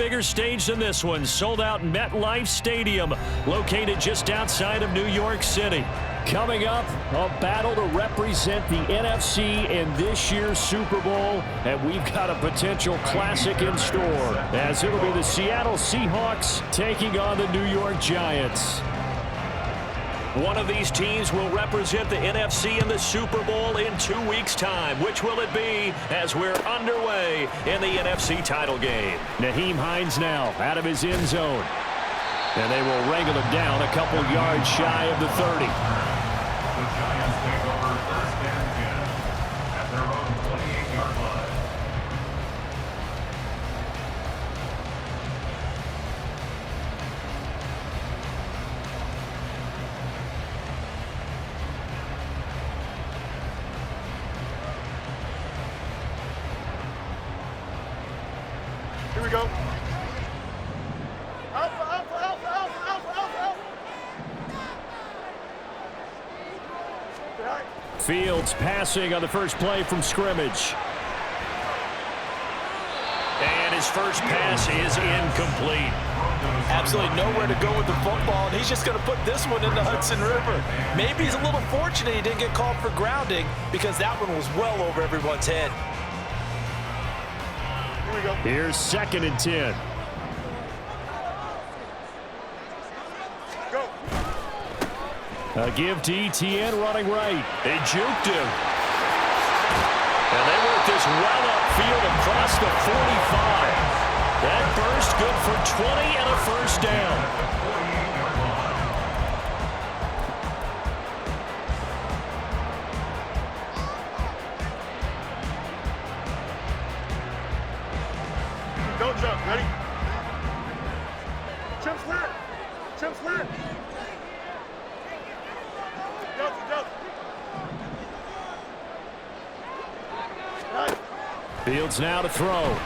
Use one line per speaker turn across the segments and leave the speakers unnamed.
bigger stage than this one. Sold out MetLife Stadium, located just outside of New York City. Coming up, a battle to represent the NFC in this year's Super Bowl, and we've got a potential classic in store, as it'll be the Seattle Seahawks taking on the New York Giants. One of these teams will represent the NFC in the Super Bowl in 2 weeks' time. Which will it be as we're underway in the NFC title game? Nyheim Hines now out of his end zone. And they will wrangle him down a couple yards shy of the 30.
The Giants take over first and 10 at their own 28-yard line.
Here we go. Alpha, alpha, alpha, alpha, alpha, alpha, alpha.
Fields passing on the first play from scrimmage. And his first pass is incomplete.
Absolutely nowhere to go with the football, and he's just going to put this one in the Hudson River. Maybe he's a little fortunate he didn't get called for grounding, because that one was well over everyone's head.
Here we go.
Here's 2nd and 10.
Go.
A give to Etienne running right. They juked him. And they work this well upfield across the 45. That burst good for 20 and a first down.
Don't jump. Ready? Jump slant. Jump slant. Delta, delta. Right.
Fields now to throw.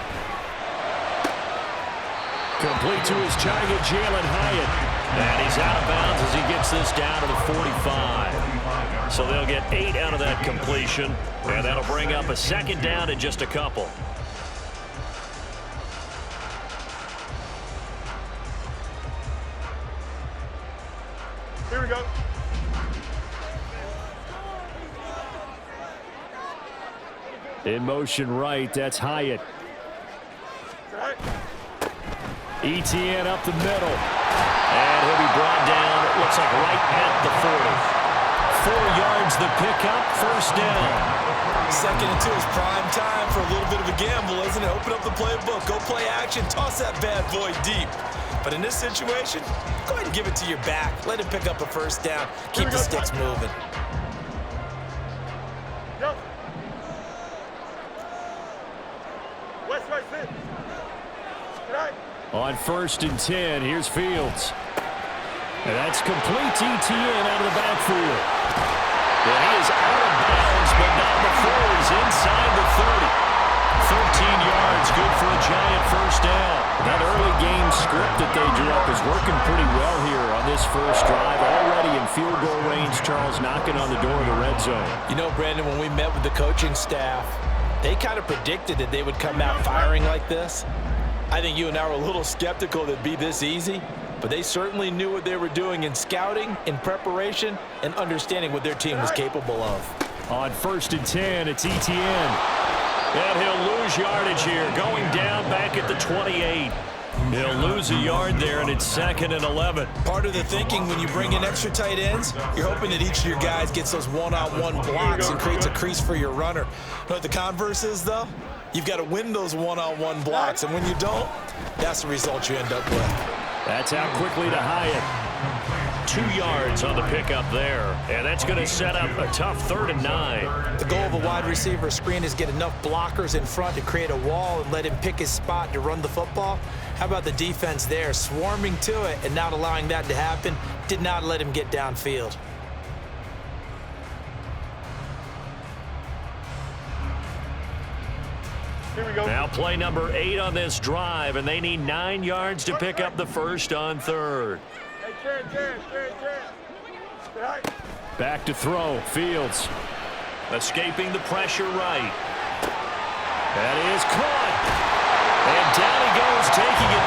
Complete to his giant Jalen Hyatt. And he's out of bounds as he gets this down to the 45. So they'll get 8 out of that completion. And that'll bring up a 2nd down in just a couple.
Here we go.
In motion right, that's Hyatt.
Right.
Etienne up the middle. And he'll be brought down, it looks like right at the 40. 4 yards the pickup, first down.
2nd and 2 is prime time for a little bit of a gamble, isn't it? Open up the playbook, go play action, toss that bad boy deep. But in this situation, go ahead and give it to your back. Let him pick up a first down. Keep the sticks moving.
Go. West right fit. Right.
On 1st and 10, here's Fields. And that's complete to Etienne out of the backfield. And he is out of bounds, but not before he's inside the 30. 13 yards, good for a Giant first down. That early game script that they drew up is working pretty well here on this first drive. Already in field goal range, Charles knocking on the door of the red zone.
You know, Brandon, when we met with the coaching staff, they kind of predicted that they would come out firing like this. I think you and I were a little skeptical that it'd be this easy, but they certainly knew what they were doing in scouting, in preparation, and understanding what their team was capable of.
On 1st and 10, it's Etienne. And he'll lose yardage here, going down back at the 28. He'll lose a yard there, and it's 2nd and 11.
Part of the thinking when you bring in extra tight ends, you're hoping that each of your guys gets those one-on-one blocks and creates a crease for your runner. You know what the converse is, though? You've got to win those one-on-one blocks, and when you don't, that's the result you end up with.
That's out quickly to Hyatt. 2 yards on the pickup there, and that's going to set up a tough 3rd and 9.
The goal of a wide receiver screen is get enough blockers in front to create a wall and let him pick his spot to run the football. How about the defense there, swarming to it and not allowing that to happen? Did not let him get downfield.
Here we go.
Now play number 8 on this drive, and they need 9 yards to pick up the first on 3rd.
Hey, Jan. Right.
Back to throw, Fields. Escaping the pressure right. That is caught. And down he goes, taking it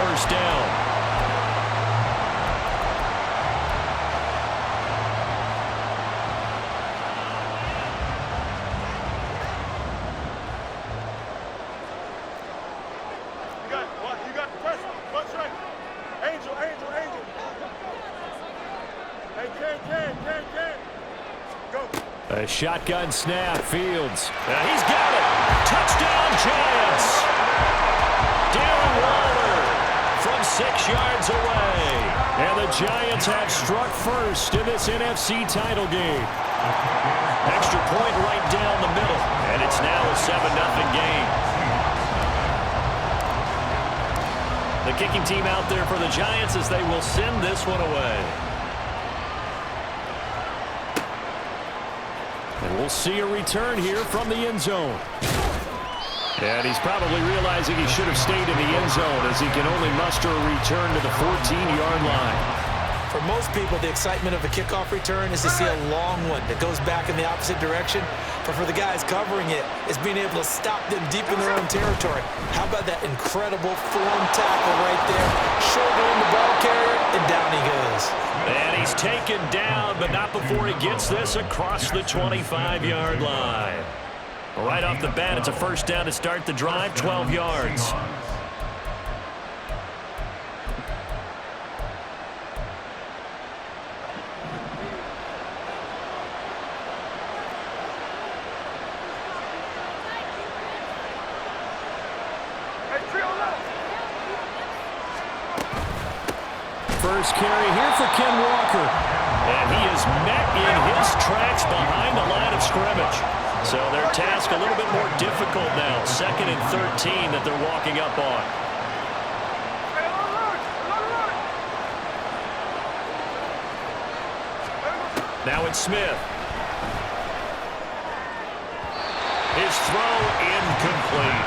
first down.
You got the pressure. One straight. Angel. Hey, Ken. Go.
A shotgun snap, Fields. He's got it. Touchdown, Giants. Darren Waller from 6 yards away. And the Giants have struck first in this NFC title game. Extra point right down the middle. And it's now a 7-0 game. The kicking team out there for the Giants as they will send this one away. And we'll see a return here from the end zone. And he's probably realizing he should have stayed in the end zone as he can only muster a return to the 14-yard line.
For most people, the excitement of a kickoff return is to see a long one that goes back in the opposite direction. But for the guys covering it, it's being able to stop them deep in their own territory. How about that incredible form tackle right there? Shoulder in the ball carrier, and down he goes.
And he's taken down, but not before he gets this across the 25-yard line. Right off the bat, it's a first down to start the drive, 12 yards. First carry here for Ken Walker. And he is met in his tracks behind the line of scrimmage. So their task a little bit more difficult now. 2nd and 13 that they're walking up on. Now it's Smith. His throw incomplete.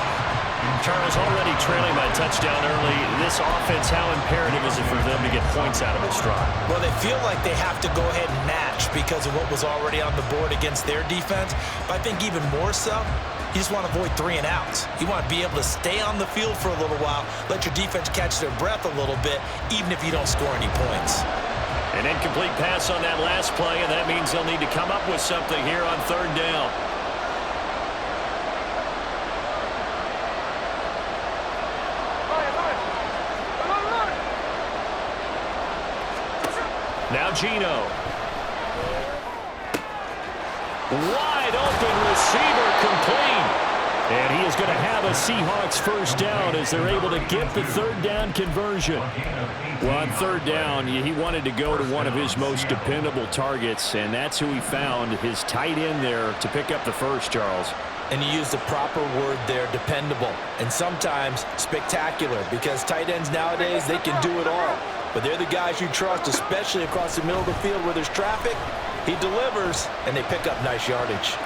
Charles, already trailing by touchdown early. This offense, how imperative is it for them to get points out of this drive?
Well, they feel like they have to go ahead and match because of what was already on the board against their defense. But I think even more so, you just want to avoid 3 and outs. You want to be able to stay on the field for a little while, let your defense catch their breath a little bit, even if you don't score any points.
An incomplete pass on that last play, and that means they'll need to come up with something here on 3rd down. Now Gino. Wide open receiver complete. And he is going to have a Seahawks first down as they're able to get the 3rd down conversion. Well, on 3rd down, he wanted to go to one of his most dependable targets, and that's who he found, his tight end there, to pick up the first, Charles.
And he used the proper word there, dependable, and sometimes spectacular, because tight ends nowadays, they can do it all. But they're the guys you trust, especially across the middle of the field where there's traffic. He delivers, and they pick up nice yardage.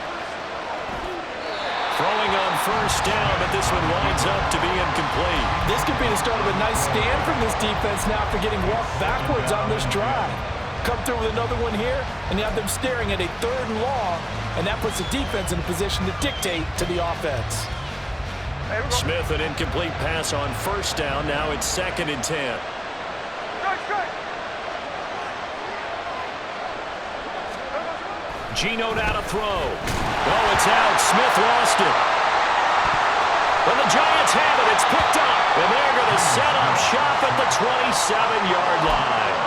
Throwing on first down, but this one winds up to be incomplete.
This could be the start of a nice stand from this defense now for getting walked backwards on this drive. Come through with another one here, and you have them staring at a 3rd and long, and that puts the defense in a position to dictate to the offense.
Smith, an incomplete pass on first down. Now it's 2nd and 10. Gino now to throw. Oh, it's out. Smith lost it. When the Giants have it, it's picked up. And they're going to set up shop at the 27-yard line.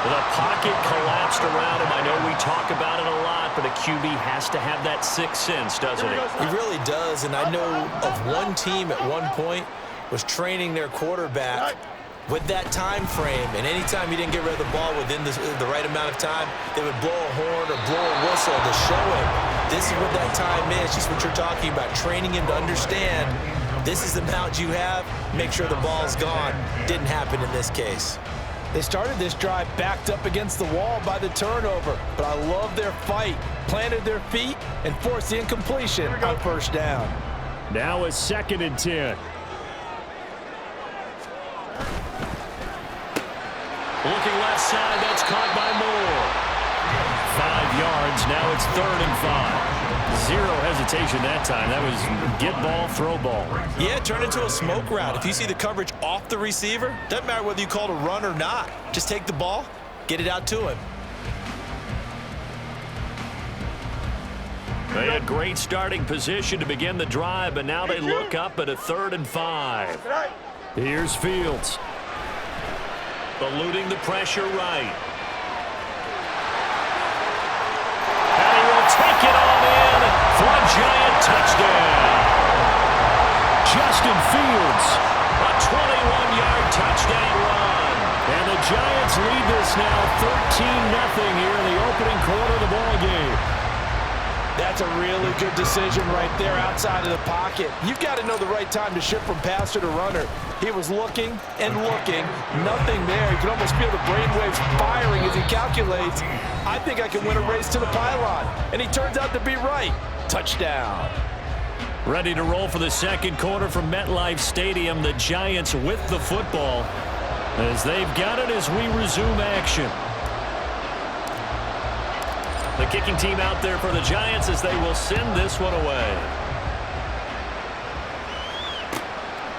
The pocket collapsed around him. I know we talk about it a lot, but a QB has to have that 6th sense, doesn't he?
He really does, and I know of one team at one point was training their quarterback with that time frame, and anytime he didn't get rid of the ball within the right amount of time, they would blow a horn or blow a whistle to show him this is what that time is, just what you're talking about, training him to understand this is the amount you have, make sure the ball's gone. Didn't happen in this case.
They started this drive backed up against the wall by the turnover, but I love their fight, planted their feet, and forced the incompletion on first down.
Now a 2nd and 10. Looking left side, that's caught by Moore. 5 yards, now it's 3rd and 5. Zero hesitation that time. That was get ball, throw ball.
Yeah, turn into a smoke route. If you see the coverage off the receiver, doesn't matter whether you call it a run or not. Just take the ball, get it out to him.
They had great starting position to begin the drive, but now they look up at a 3rd and 5. Here's Fields. Eluding the pressure right. And he will take it on in for a Giant touchdown. Justin Fields, a 21-yard touchdown run. And the Giants lead this now 13-0 here in the opening quarter of the ballgame.
That's a really good decision right there outside of the pocket. You've got to know the right time to shift from passer to runner. He was looking and looking, nothing there. You can almost feel the brainwaves firing as he calculates, I think I can win a race to the pylon. And he turns out to be right. Touchdown.
Ready to roll for the second quarter from MetLife Stadium. The Giants with the football as they've got it as we resume action. The kicking team out there for the Giants as they will send this one away.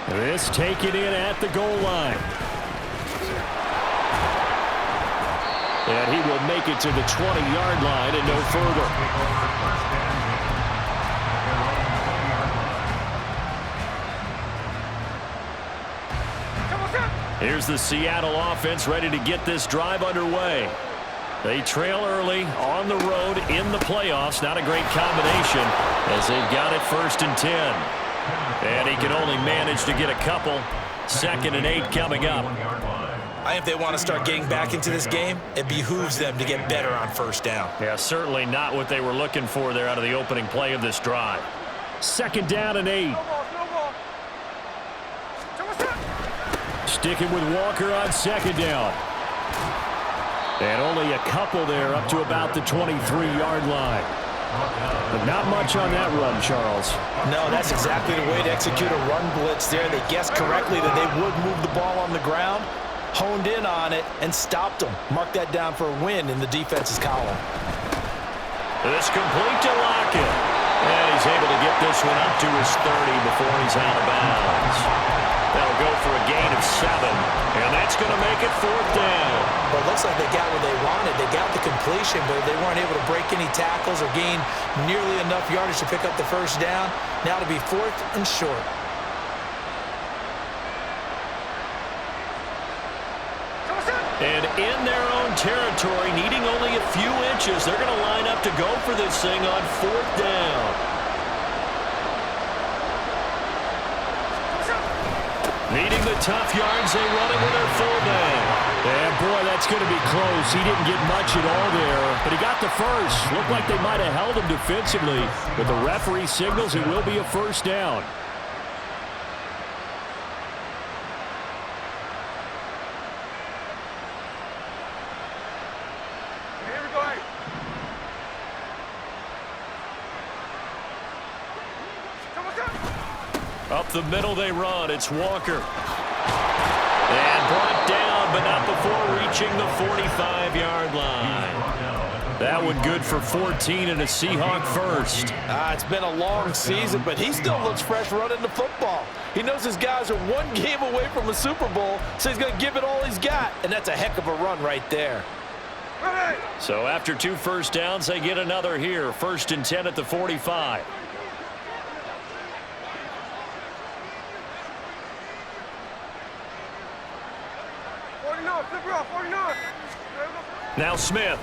This taken in at the goal line. And he will make it to the 20-yard line and no further. Here's the Seattle offense ready to get this drive underway. They trail early on the road in the playoffs. Not a great combination as they've got it 1st and 10. And he can only manage to get a couple. 2nd and 8 coming up.
I think if they want to start getting back into this game, it behooves them to get better on 1st down.
Yeah, certainly not what they were looking for there out of the opening play of this drive. 2nd down and 8. Sticking with Walker on 2nd down. And only a couple there up to about the 23-yard line. But not much on that run, Charles.
No, that's exactly the way to execute a run blitz there. They guessed correctly that they would move the ball on the ground, honed in on it, and stopped them. Mark that down for a win in the defense's column.
It's complete to Lockett. And he's able to get this one up to his 30 before he's out of bounds. That'll go for a gain of 7. And that's going to make it 4th down.
Well, it looks like they got what they wanted. They got the completion, but they weren't able to break any tackles or gain nearly enough yardage to pick up the 1st down. Now to be 4th and short.
And in their own territory, needing only a few inches, they're going to line up to go for this thing on 4th down. Needing the tough yards, they run it with their fullback. And boy, that's going to be close. He didn't get much at all there, but he got the first. Looked like they might have held him defensively, but the referee signals it will be a 1st down. Up the middle they run. It's Walker. And brought down, but not before reaching the 45-yard line. That one good for 14 and a Seahawk first.
It's been a long season, but he still looks fresh running the football. He knows his guys are one game away from a Super Bowl, so he's going to give it all he's got. And that's a heck of a run right there.
So after 2 first downs, they get another here. 1st and 10 at the 45. Now Smith.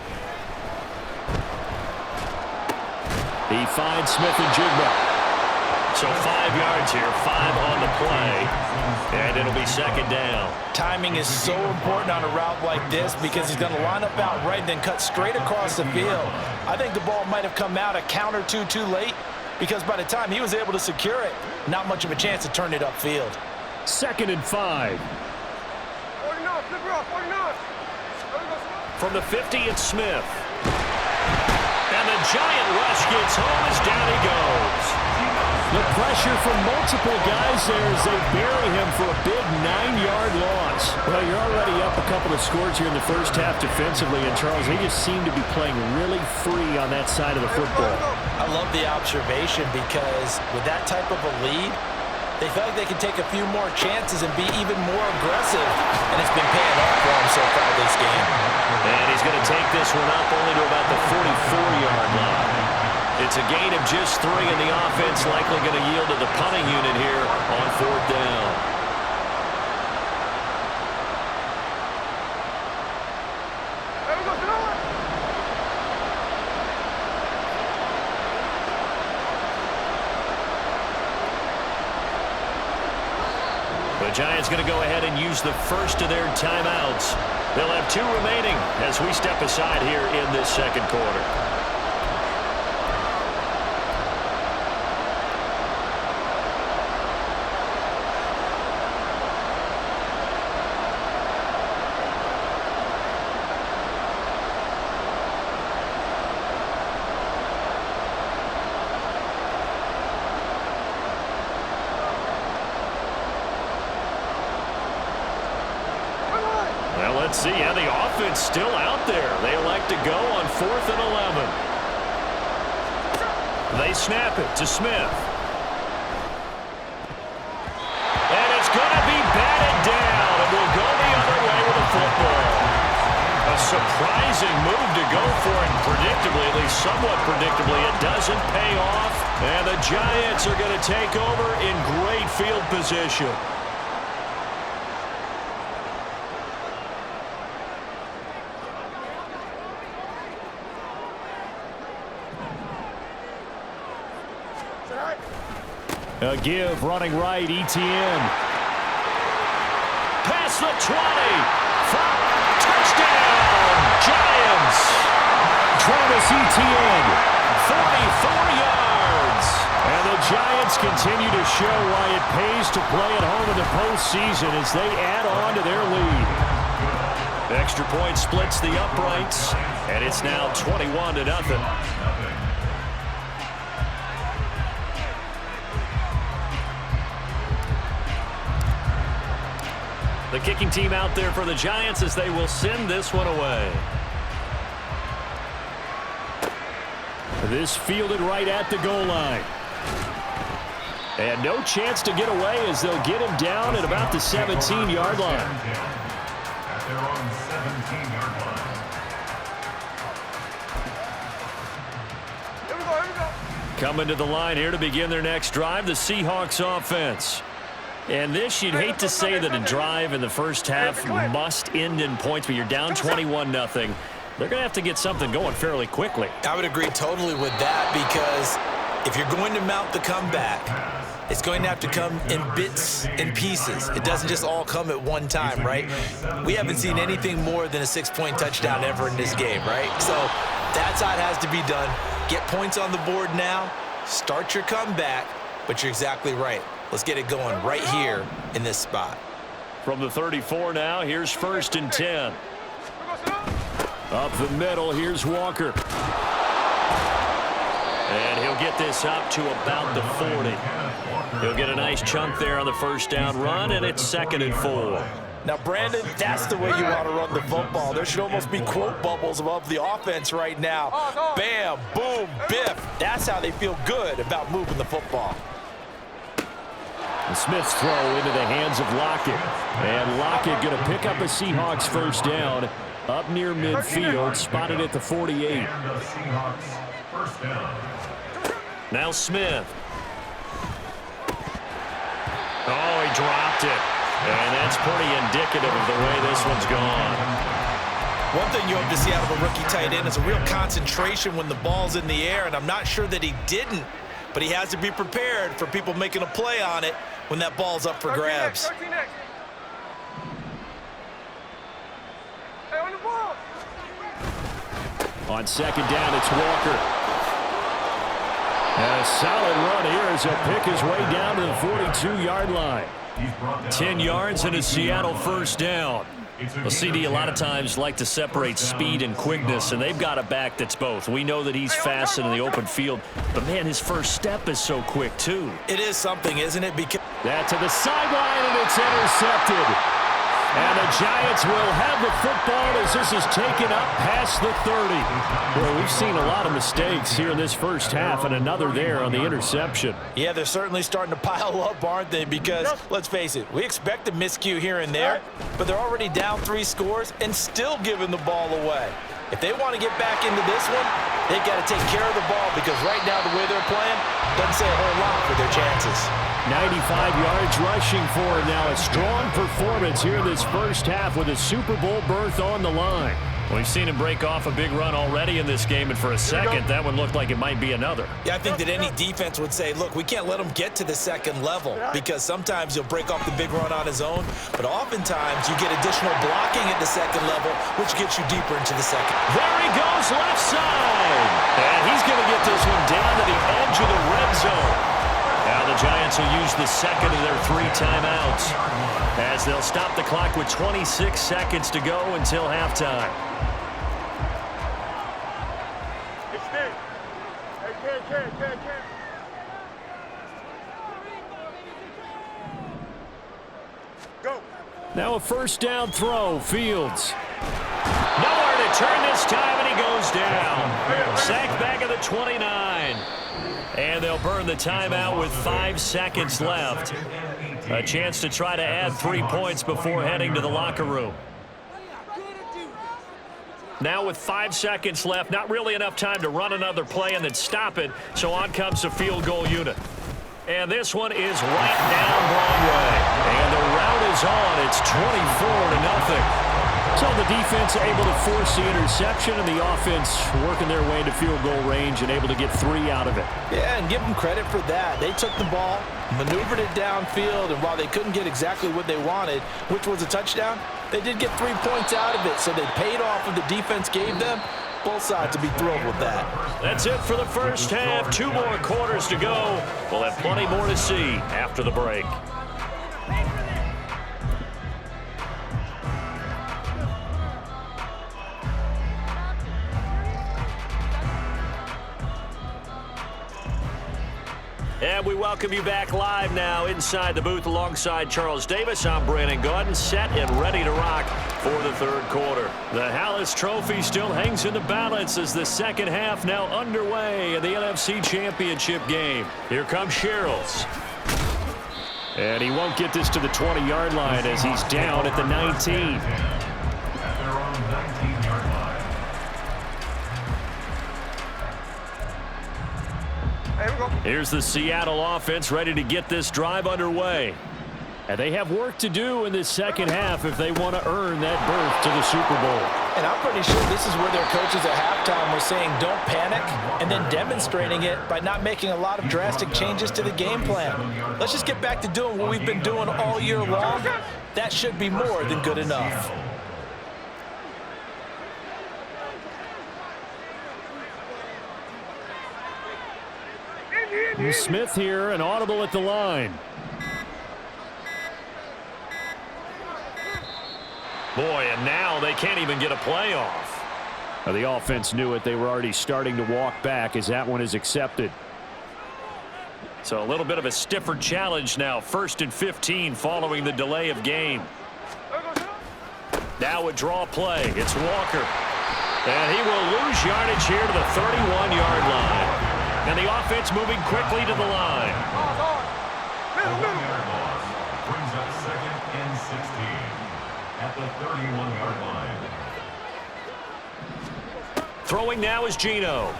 He finds Smith and Jigba. So 5 yards here, 5 on the play. And it'll be 2nd down.
Timing is so important on a route like this because he's going to line up out right and then cut straight across the field. I think the ball might have come out a count or two too late because by the time he was able to secure it, not much of a chance to turn it upfield.
2nd and 5. From the 50, it's Smith. And the giant rush gets home as down he goes. The pressure from multiple guys there as they bury him for a big 9-yard loss. Well, you're already up a couple of scores here in the first half defensively, and Charles, they just seem to be playing really free on that side of the football.
I love the observation because with that type of a lead, they feel like they can take a few more chances and be even more aggressive, and it's been paying off for them so far this game.
And he's going to take this one up only to about the 44-yard line. It's a gain of just 3, and the offense likely going to yield to the punting unit here on 4th down. The Giants going to go ahead and use the first of their timeouts. They'll have 2 remaining as we step aside here in this second quarter. Well, let's see. Yeah, the offense still out there. They elect to go on 4th and 11. They snap it to Smith. And it's going to be batted down, and we'll go the other way with the football. A surprising move to go for it, predictably, at least somewhat predictably. It doesn't pay off, and the Giants are going to take over in great field position. A give, running right, Etienne. Past the 20. Touchdown, Giants. Travis Etienne, 44 yards. And the Giants continue to show why it pays to play at home in the postseason as they add on to their lead. The extra point splits the uprights, and it's now 21-0. The kicking team out there for the Giants as they will send this one away. This fielded right at the goal line. And no chance to get away as they'll get him down at about the 17-yard line.
At their own 17-yard line.
Coming to the line here to begin their next drive, the Seahawks offense. And this, you'd hate to say that a drive in the first half must end in points, but you're down 21-0. They're going to have to get something going fairly quickly.
I would agree totally with that because if you're going to mount the comeback, it's going to have to come in bits and pieces. It doesn't just all come at one time, right? We haven't seen anything more than a 6-point touchdown ever in this game, right? So that's how it has to be done. Get points on the board now, start your comeback, but you're exactly right. Let's get it going right here in this spot.
From the 34 now, here's 1st and 10. Up the middle, here's Walker. And he'll get this up to about the 40. He'll get a nice chunk there on the first down run, and it's 2nd and 4.
Now, Brandon, that's the way you want to run the football. There should almost be quote bubbles above the offense right now. Bam, boom, biff. That's how they feel good about moving the football.
And Smith's throw into the hands of Lockett. And Lockett going to pick up a Seahawks first down up near midfield, spotted at the 48. Now Smith. Oh, he dropped it. And that's pretty indicative of the way this one's gone.
One thing you hope to see out of a rookie tight end is a real concentration when the ball's in the air, and I'm not sure that he didn't, but he has to be prepared for people making a play on it when that ball's up for grabs. On
2nd down, it's Walker. And a solid run here as he'll pick his way down to the 42-yard line. 10 yards and a Seattle first down. Well, CD, a lot of times like to separate speed and quickness, and they've got a back that's both. We know that he's fast in the open field, but, man, his first step is so quick, too.
It is something, isn't it? Because
that to the sideline, and it's intercepted. And the Giants will have the football as this is taken up past the 30. Well, we've seen a lot of mistakes here in this first half, and another there on the interception.
Yeah, they're certainly starting to pile up, aren't they? Because, let's face it, we expect a miscue here and there, but they're already down 3 scores and still giving the ball away. If they want to get back into this one, they've got to take care of the ball because right now the way they're playing doesn't say a whole lot for their chances.
95 yards rushing for him now. A strong performance here this first half with a Super Bowl berth on the line. We've seen him break off a big run already in this game, and for a second, that one looked like it might be another.
Yeah, I think that any defense would say, look, we can't let him get to the second level because sometimes he'll break off the big run on his own, but oftentimes you get additional blocking at the second level, which gets you deeper into the second.
There he goes, left side. And he's going to get this one down to the edge of the red zone. Now the Giants will use the second of their 3 timeouts as they'll stop the clock with 26 seconds to go until halftime.
Go.
Now a first down throw, Fields. Nowhere to turn this time, and he goes down. Sacked back at the 29. And they'll burn the timeout with 5 seconds left. A chance to try to add 3 points before heading to the locker room. Now with 5 seconds left, not really enough time to run another play and then stop it, so on comes the field goal unit. And this one is right down Broadway. And the route is on. It's 24-0. So the defense able to force the interception, and the offense working their way into field goal range and able to get 3 out of it.
Yeah, and give them credit for that. They took the ball, maneuvered it downfield, and while they couldn't get exactly what they wanted, which was a touchdown, they did get 3 points out of it, so they paid off what the defense gave them. Both sides to be thrilled with that.
That's it for the first half. 2 more quarters to go. We'll have plenty more to see after the break. And we welcome you back live now inside the booth alongside Charles Davis. I'm Brandon Gaudin, set and ready to rock for the third quarter. The Hallis Trophy still hangs in the balance as the second half now underway in the NFC Championship game. Here comes Sherrills. And he won't get this to the 20-yard line as he's down at the 19.
At their own 19-yard line.
Here's the Seattle offense ready to get this drive underway. And they have work to do in this second half if they want to earn that berth to the Super Bowl.
And I'm pretty sure this is where their coaches at halftime were saying don't panic and then demonstrating it by not making a lot of drastic changes to the game plan. Let's just get back to doing what we've been doing all year long. That should be more than good enough.
Smith here, an audible at the line. Boy, and now they can't even get a play off. Now, the offense knew it. They were already starting to walk back as that one is accepted. So a little bit of a stiffer challenge now. 1st and 15 following the delay of game. Now a draw play. It's Walker. And he will lose yardage here to the 31-yard line. And the offense moving quickly to the line.
A 1-yard loss brings up 2nd and 16 at the 31-yard line.
Throwing now is Geno.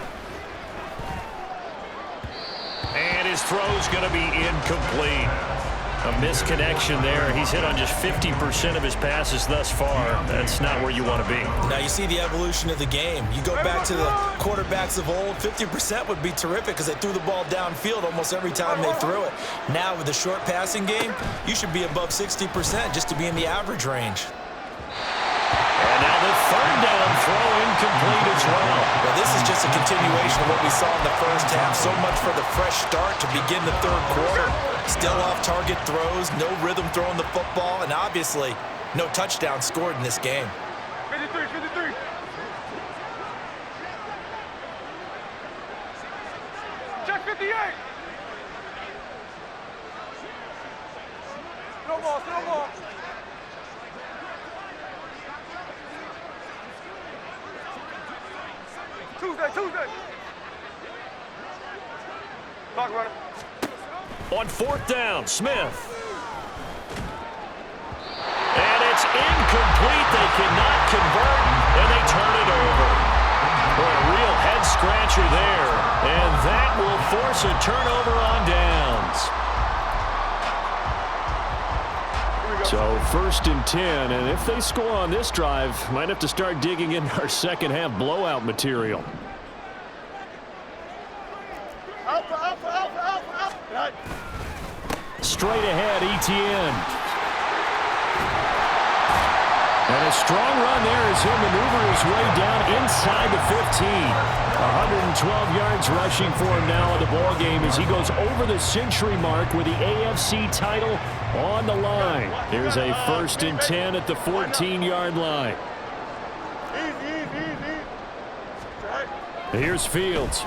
And his throw's going to be incomplete. A misconnection there. He's hit on just 50% of his passes thus far. That's not where you want to be.
Now you see the evolution of the game. You go back to the quarterbacks of old, 50% would be terrific because they threw the ball downfield almost every time they threw it. Now with the short passing game, you should be above 60% just to be in the average range.
And now the third down throw incomplete as well.
Well, this is just a continuation of what we saw in the first half. So much for the fresh start to begin the third quarter. Still off-target throws, no rhythm throwing the football, and obviously no touchdown scored in this game.
53, 53. Check 58. No more, no more. Tuesday. Clock runner.
On fourth down, Smith. And it's incomplete. They cannot convert, and they turn it over. Boy, a real head-scratcher there. And that will force a turnover on downs. So first and 10, and if they score on this drive, might have to start digging in our second-half blowout material. Straight ahead, Etienne. And a strong run there as he'll maneuver his way down inside the 15. 112 yards rushing for him now in the ballgame as he goes over the century mark with the AFC title on the line. Here's a first and 10 at the 14-yard line. Here's Fields.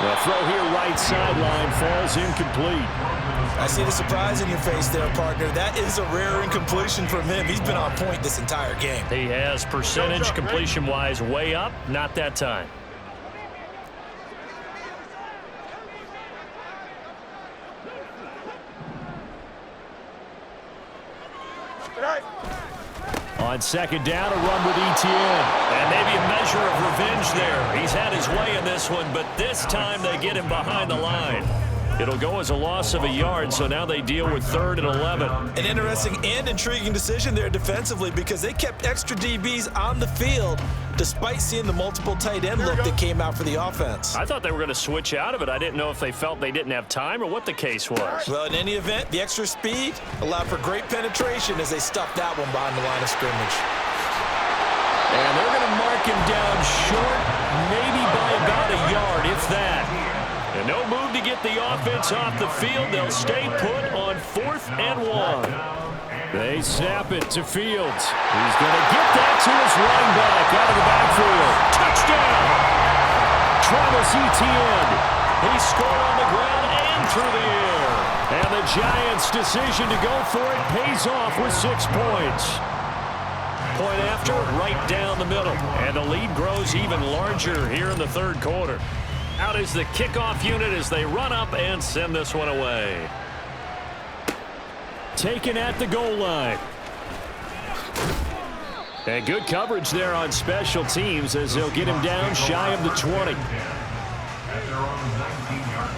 The throw here right sideline falls incomplete.
I see the surprise in your face there, partner. That is a rare incompletion from him. He's been on point this entire game.
He has percentage completion-wise way up, not that time. On second down, a run with Etienne. And maybe a measure of revenge there. He's had his way in this one, but this time they get him behind the line. It'll go as a loss of a yard, so now they deal with 3rd and 11.
An interesting and intriguing decision there defensively because they kept extra DBs on the field despite seeing the multiple tight end look that came out for the offense.
I thought they were going to switch out of it. I didn't know if they felt they didn't have time or what the case was.
Well, in any event, the extra speed allowed for great penetration as they stuffed that one behind the line of scrimmage.
And they're going to mark him down short, maybe by about a yard, if that. And no move to get the offense off the field. They'll stay put on 4th and 1. They snap it to Fields. He's going to get that to his running back out of the backfield. Touchdown! Travis Etienne. He scored on the ground and through the air. And the Giants' decision to go for it pays off with 6 points. Point after, right down the middle. And the lead grows even larger here in the third quarter. Out is the kickoff unit as they run up and send this one away. Taken at the goal line. And good coverage there on special teams as they'll get him down shy of the 20.
At their own 19-yard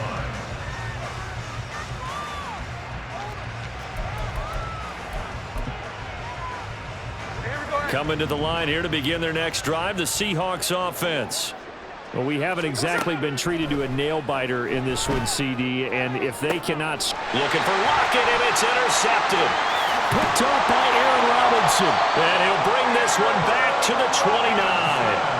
line.
Coming to the line here to begin their next drive, the Seahawks offense. Well, we haven't exactly been treated to a nail-biter in this one, CD, and if they cannot... Looking for Lockett, and it's intercepted. Picked off by Aaron Robinson. And he'll bring this one back to the 29.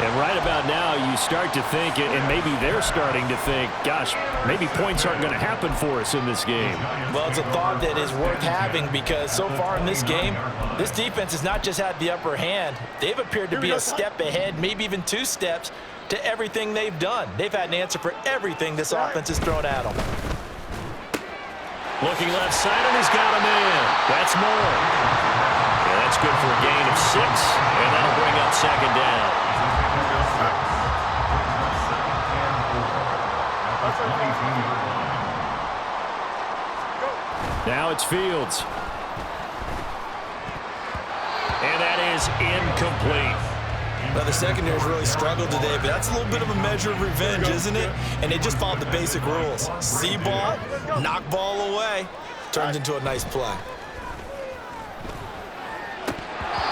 And right about now, you start to think, and maybe they're starting to think, gosh, maybe points aren't going to happen for us in this game.
Well, it's a thought that is worth having because so far in this game, this defense has not just had the upper hand. They've appeared to be a step ahead, maybe even 2 steps, to everything they've done. They've had an answer for everything this offense has thrown at them.
Looking left side, and he's got a man. That's more. Yeah, that's good for a gain of 6, and that'll bring up second down. Now it's Fields. And that is incomplete.
Well, the secondary's really struggled today, but that's a little bit of a measure of revenge, isn't it? And they just followed the basic rules. See ball, knock ball away, turns into a nice play.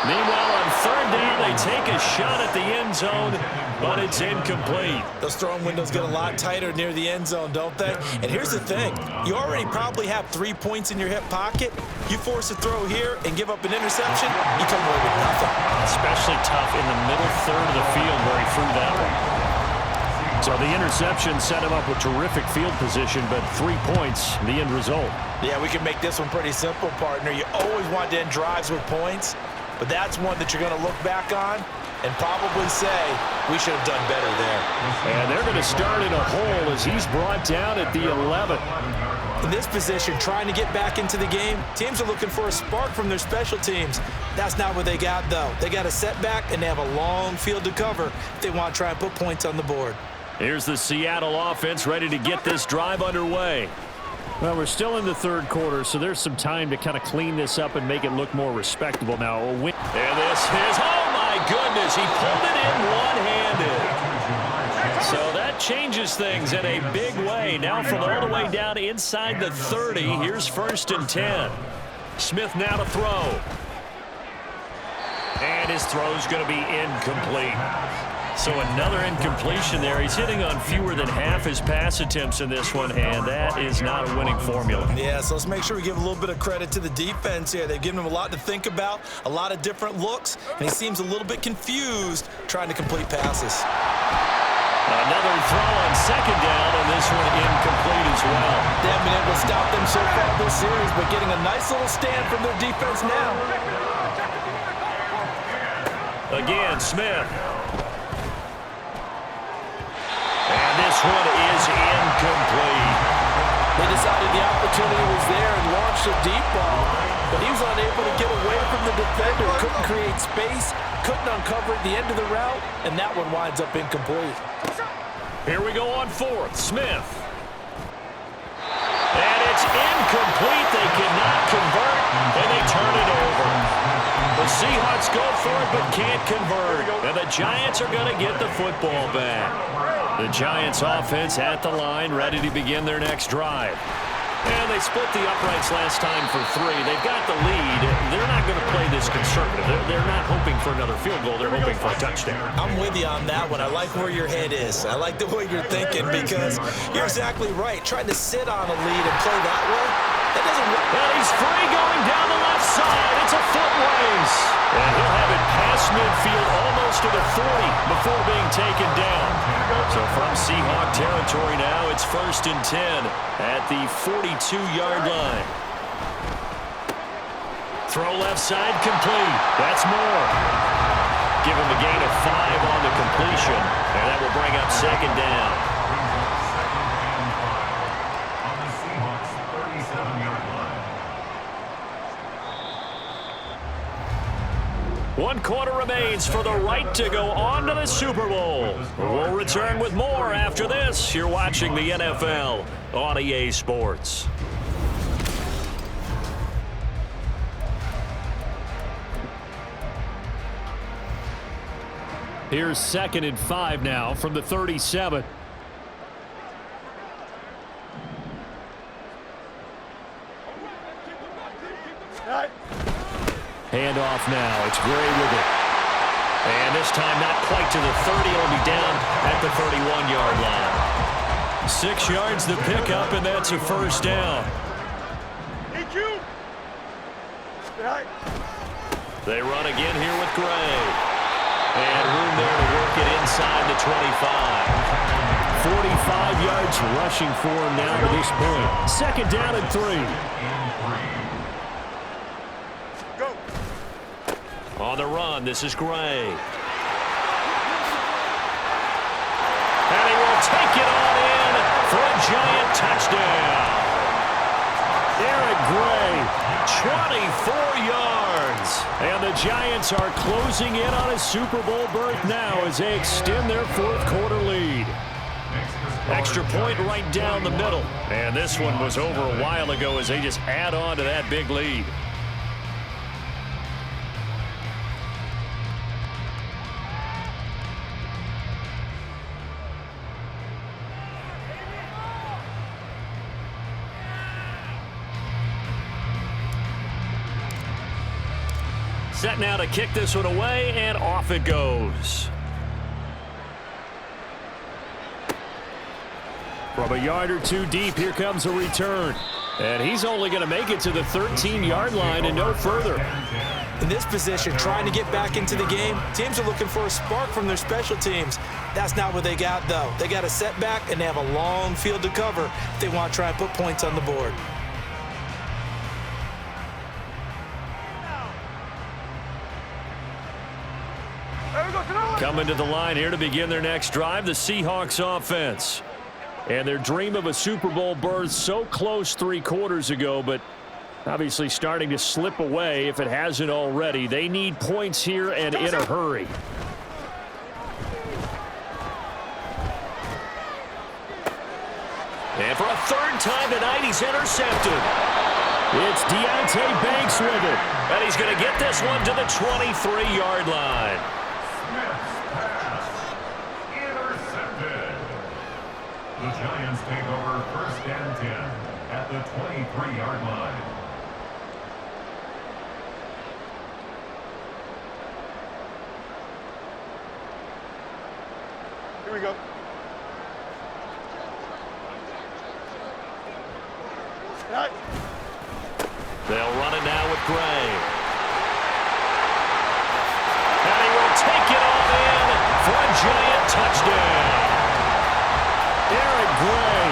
Meanwhile, on third down, they take a shot at the end zone, but it's incomplete.
Those throwing windows get a lot tighter near the end zone, don't they? And here's the thing. You already probably have 3 points in your hip pocket. You force a throw here and give up an interception, you come away with nothing.
Especially tough in the middle third of the field where he threw that one. So the interception set him up with terrific field position, but 3 points, the end result.
Yeah, we can make this one pretty simple, partner. You always want to end drives with points, but that's one that you're going to look back on and probably say, we should have done better there.
And they're going to start in a hole as he's brought down at the 11.
In this position, trying to get back into the game, teams are looking for a spark from their special teams. That's not what they got, though. They got a setback, and they have a long field to cover if they want to try and put points on the board.
Here's the Seattle offense ready to get this drive underway. Well, we're still in the third quarter, so there's some time to kind of clean this up and make it look more respectable now. And this is, oh my goodness, he pulled it in one-handed. So that changes things in a big way. Now from all the way down inside the 30, here's 1st and 10. Smith now to throw. And his throw's going to be incomplete. So another incompletion there. He's hitting on fewer than half his pass attempts in this one, and that is not a winning formula.
Yeah, so let's make sure we give a little bit of credit to the defense here. They've given him a lot to think about, a lot of different looks, and he seems a little bit confused trying to complete passes.
Another throw on 2nd down, and this one incomplete as well.
They haven't been able to stop them so far this series, but getting a nice little stand from their defense now.
Again, Smith. And this one is incomplete.
They decided the opportunity was there and launched a deep ball, but he was unable to get away from the defender, couldn't create space, couldn't uncover at the end of the route, and that one winds up incomplete.
Here we go on 4th. Smith. And it's incomplete. They cannot convert, and they turn it over. The Seahawks go for it but can't convert, and the Giants are going to get the football back. The Giants offense at the line, ready to begin their next drive. And they split the uprights last time for 3. They've got the lead. They're not going to play this conservative. They're not hoping for another field goal. They're hoping for a touchdown.
I'm with you on that one. I like where your head is. I like the way you're thinking because you're exactly right. Trying to sit on a lead and play that way, that doesn't work.
And he's free going down the left side. It's a foot race. And he'll have it past midfield almost to the 40 before being taken down. So from Seahawk territory now, it's 1st and 10 at the 42-yard line. Throw left side complete. That's more. Give him a gain of 5 on the completion, and that will bring up 2nd down.
On the Seahawks 37-yard line.
1 quarter remains for the right to go on to the Super Bowl. We'll return with more after this. You're watching the NFL on EA Sports. Here's 2nd and 5 now from the 37. Handoff now. It's Gray with it. And this time not quite to the 30. It'll be down at the 31-yard line. 6 yards the pickup, and that's a 1st down. They run again here with Gray. And room there to work it inside the 25. 45 yards rushing for him now to this point. 2nd down and 3. On the run, this is Gray. And he will take it on in for a Giant touchdown. Eric Gray, 24 yards. And the Giants are closing in on a Super Bowl berth now as they extend their 4th quarter lead. Extra point right down the middle. And this one was over a while ago as they just add on to that big lead. Set now to kick this one away, and off it goes. From a yard or two deep, here comes a return. And he's only going to make it to the 13-yard line and no further.
In this position, trying to get back into the game, teams are looking for a spark from their special teams. That's not what they got, though. They got a setback, and they have a long field to cover if they want to try and put points on the board.
Coming to the line here to begin their next drive, the Seahawks offense. And their dream of a Super Bowl berth so close 3 quarters ago, but obviously starting to slip away if it hasn't already. They need points here and in a hurry. And for a 3rd time tonight, he's intercepted. It's Deontay Banks with it. And he's going to get this one to the 23-yard line.
The Giants take over 1st and 10 at the 23-yard line.
Here we go. Right.
They'll run it now with Gray. And he will take it all in for a Giant touchdown. Eric Gray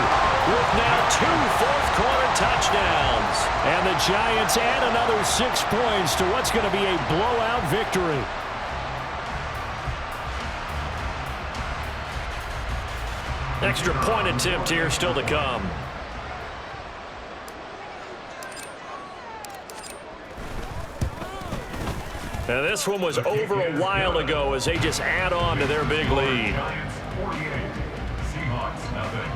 with now 2 fourth-quarter touchdowns. And the Giants add another 6 points to what's going to be a blowout victory. Extra point attempt here still to come. And this one was over a while ago as they just add on to their big lead.
Giants 48, Seahawks nothing.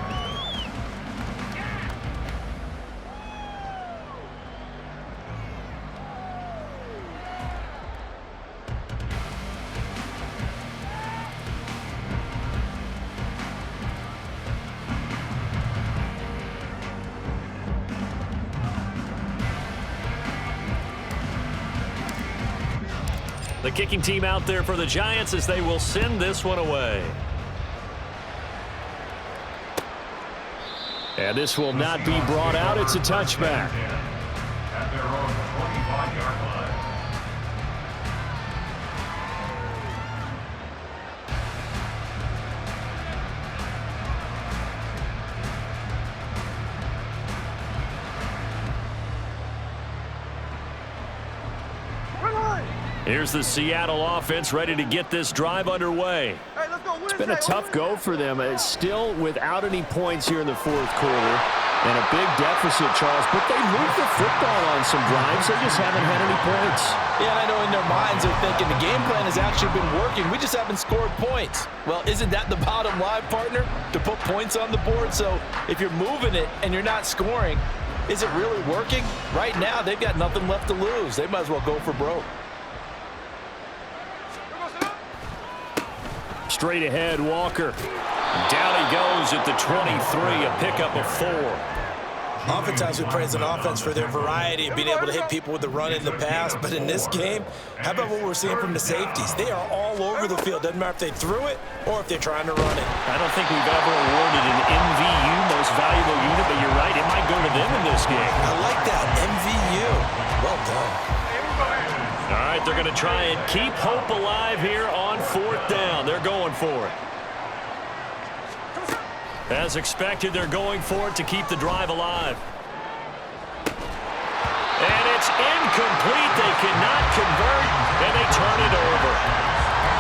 The kicking team out there for the Giants as they will send this one away. And this will not be brought out. It's a touchback.
At their own 25-yard line.
Here's the Seattle offense ready to get this drive underway.
Hey, let's go.
It's been a tough go for them. It's still without any points here in the 4th quarter and a big deficit, Charles, but they moved the football on some drives. They just haven't had any points.
Yeah, and I know in their minds they're thinking the game plan has actually been working. We just haven't scored points. Well, isn't that the bottom line, partner? To put points on the board. So if you're moving it and you're not scoring, is it really working? Right now, they've got nothing left to lose. They might as well go for broke.
Straight ahead, Walker. Down he goes at the 23, a pickup of 4.
Oftentimes we praise an offense for their variety of being able to hit people with the run in the pass, but in this game, how about what we're seeing from the safeties? They are all over the field. Doesn't matter if they threw it or if they're trying to run it.
I don't think we've ever awarded an MVU, most valuable unit, but you're right, it might go to them in this game.
I like that, MVU. Well done.
All right, they're going to try and keep hope alive here on 4th down. They're going for it. As expected, they're going for it to keep the drive alive. And it's incomplete. They cannot convert, and they turn it over.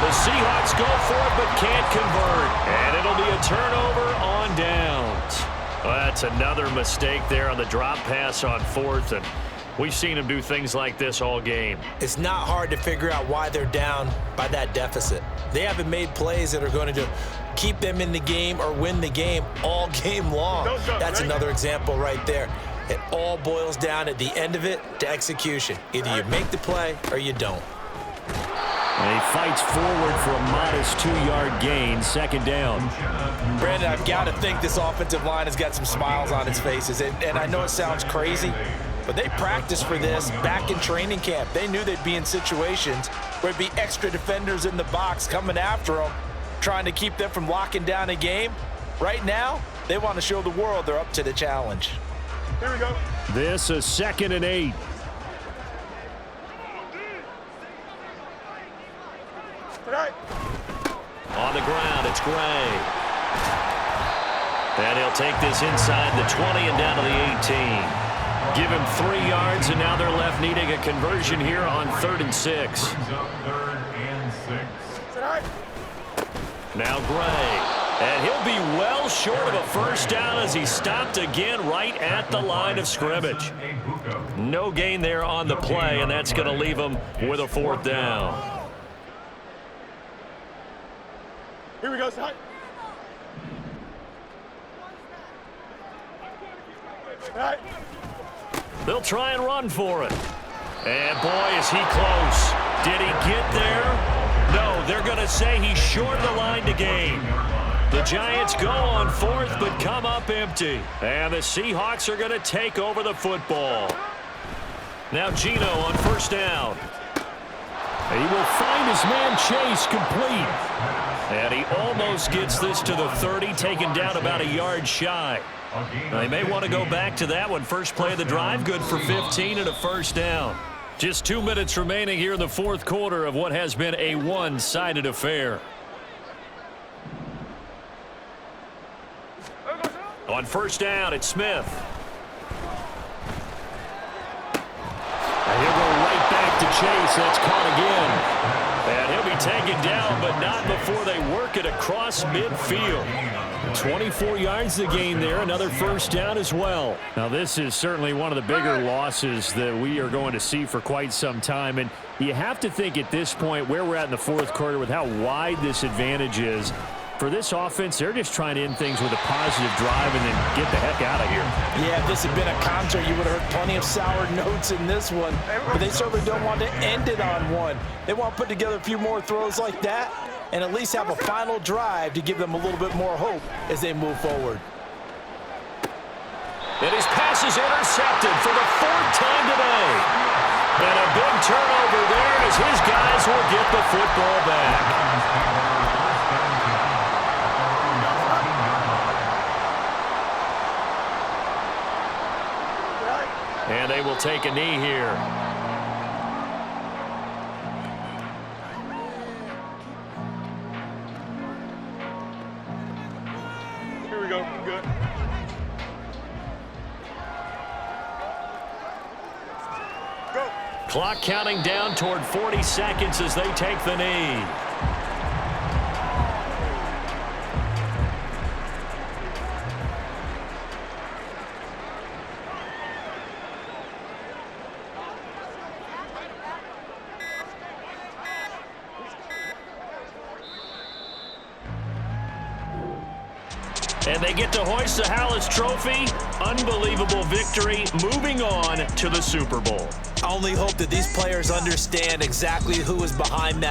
The Seahawks go for it but can't convert, and it'll be a turnover on downs. Well, that's another mistake there on the drop pass on 4th, and we've seen them do things like this all game.
It's not hard to figure out why they're down by that deficit. They haven't made plays that are going to keep them in the game or win the game all game long. That's another example right there. It all boils down at the end of it to execution. Either you make the play or you don't.
And he fights forward for a modest 2-yard gain, 2nd down.
Brandon, I've got to think this offensive line has got some smiles on its faces. And I know it sounds crazy,
But they practiced for this back in training camp. They knew they'd be in situations where there'd be extra defenders in the box coming after them, trying to keep them from locking down a game. Right now, they want to show the world they're up to the challenge.
Here we go.
This is 2nd and 8.
Tonight.
On the ground, it's Gray. And he'll take this inside the 20 and down to the 18. Give him 3 yards, and now they're left needing a conversion here on 3rd and 6.
Brings up 3rd and 6.
Tonight.
Now Gray. And he'll be well short of a first down as he stopped again right at the line of scrimmage. No gain there on the play, and that's going to leave him with a 4th down.
Here we go, tonight. Tonight.
They'll try and run for it. And boy, is he close. Did he get there? No, they're going to say he's short of the line to gain. The Giants go on 4th, but come up empty. And the Seahawks are going to take over the football. Now Gino on 1st down. He will find his man Chase complete. And he almost gets this to the 30, taken down about a yard shy. They may want to go back to that one. First play of the drive, good for 15 and a first down. Just 2 minutes remaining here in the 4th quarter of what has been a one-sided affair. On 1st down, it's Smith. And he'll go right back to Chase. That's caught again. And he'll be taken down, but not before they work it across midfield. 24 yards to gain there, another first down as well. Now this is certainly one of the bigger losses that we are going to see for quite some time. And you have to think at this point where we're at in the 4th quarter with how wide this advantage is. For this offense, they're just trying to end things with a positive drive and then get the heck out of here.
Yeah, if this had been a concert, you would have heard plenty of sour notes in this one. But they certainly don't want to end it on one. They want to put together a few more throws like that and at least have a final drive to give them a little bit more hope as they move forward.
And his pass is intercepted for the 4th time today. And a big turnover there as his guys will get the football back. And they will take a knee here.
Here we go. Good. Go.
Clock counting down toward 40 seconds as they take the knee. And they get to hoist the Hallis Trophy. Unbelievable victory, moving on to the Super Bowl.
I only hope that these players understand exactly who is behind that.